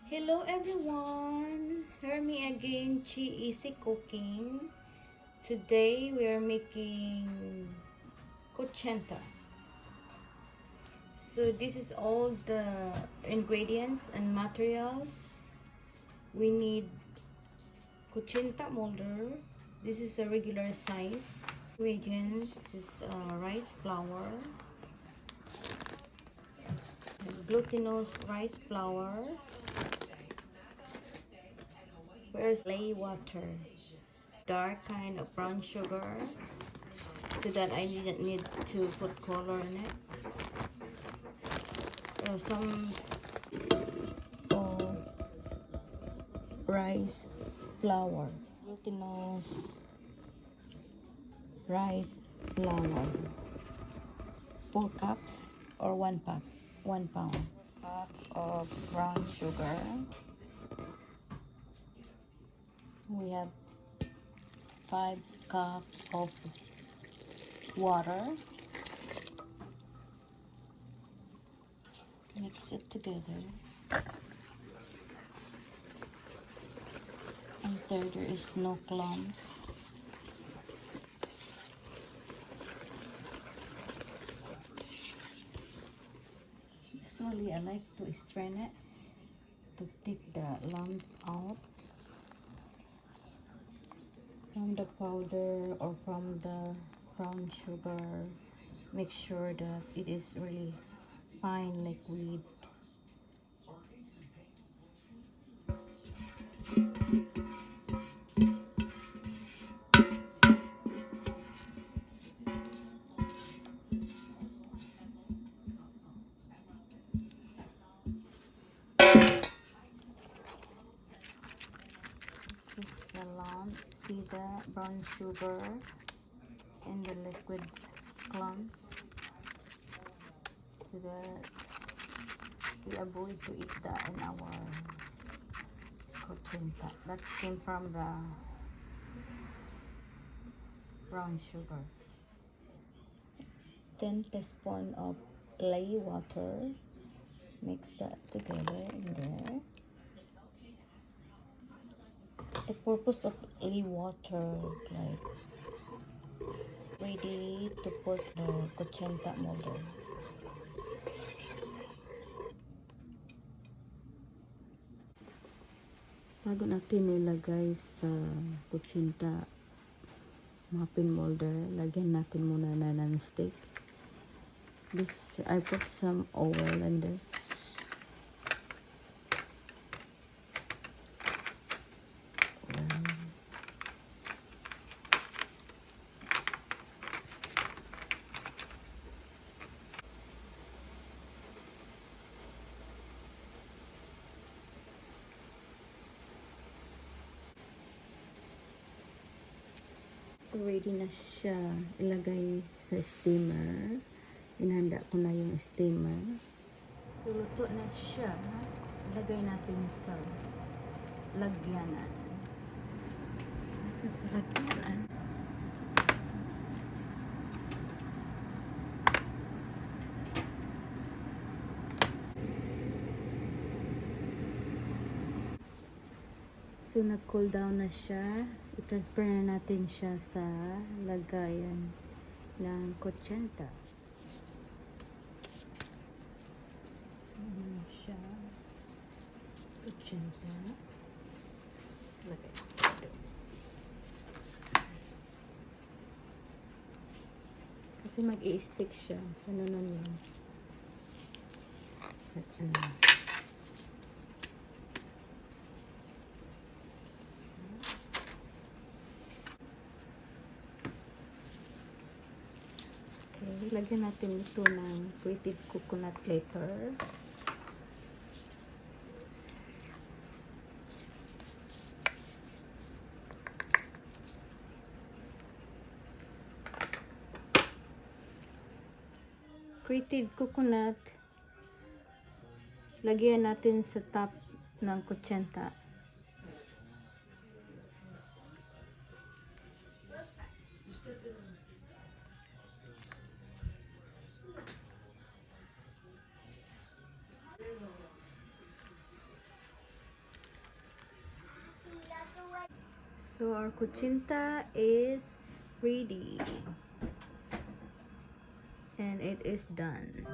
Hello everyone! Hear me again, Chi Easy Cooking. Today we are making KUTCHINTA. So this is all the ingredients and materials. We need KUTCHINTA molder. This is a regular size. Ingredients is rice flour, glutinous rice flour. Where's lay water? Dark kind of brown sugar, so that I didn't need to put color in it. Some rice flour, glutinous rice flour, 4 cups or 1 pack, 1 pound. Cup of brown sugar. We have 5 cups of water. Mix it together. Until there is no clumps. Usually I like to strain it to take the lumps out from the powder or from the brown sugar. Make sure that it is really fine liquid. This is the lump. See the brown sugar and the liquid clumps, so that we avoid to eat that in our KUTCHINTA. That came from the brown sugar. 10 teaspoons of lay water. Mix that together in there. The purpose of lay water, like ready to put the KUTCHINTA molder. Bago natin nilagay sa KUTCHINTA muffin molder, lagyan natin muna na non-stick. This, I put some oil in this. Ready na siya ilagay sa steamer. Inhanda ko na yung steamer. So luto na siya. Ilagay natin sa lagyanan. Sa lagyanan. So nag-cool down na siya. I-transfer na natin siya sa lagayan ng KUTCHINTA. So ano siya? KUTCHINTA. Lagay. Kasi mag-i-stick siya. Ano na yun? At ano. Lagyan natin ito ng grated coconut leather. Grated coconut. Lagyan natin sa top ng KUTCHINTA. So our kuchinta is ready. And it is done.